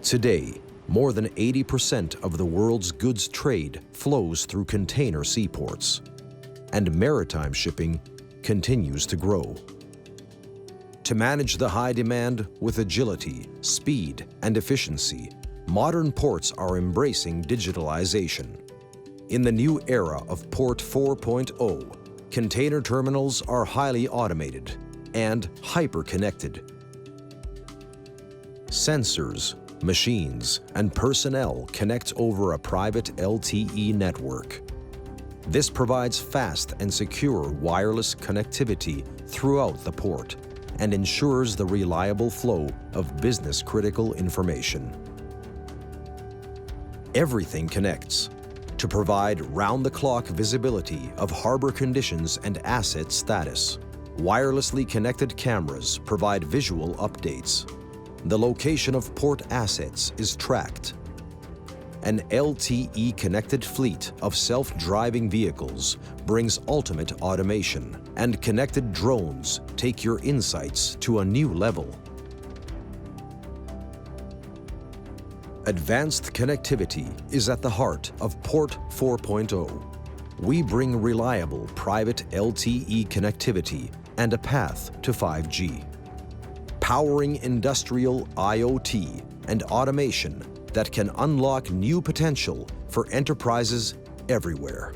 Today, more than 80% of the world's goods trade flows through container seaports, and maritime shipping continues to grow. To manage the high demand with agility, speed, and efficiency, modern ports are embracing digitalization. In the new era of Port 4.0, container terminals are highly automated and hyper-connected. Sensors, machines, and personnel connect over a private LTE network. This provides fast and secure wireless connectivity throughout the port and ensures the reliable flow of business-critical information. Everything connects to provide round-the-clock visibility of harbor conditions and asset status. Wirelessly connected cameras provide visual updates. The location of port assets is tracked. An LTE-connected fleet of self-driving vehicles brings ultimate automation, and connected drones take your insights to a new level. Advanced connectivity is at the heart of Port 4.0. We bring reliable private LTE connectivity and a path to 5G, powering industrial IoT and automation that can unlock new potential for enterprises everywhere.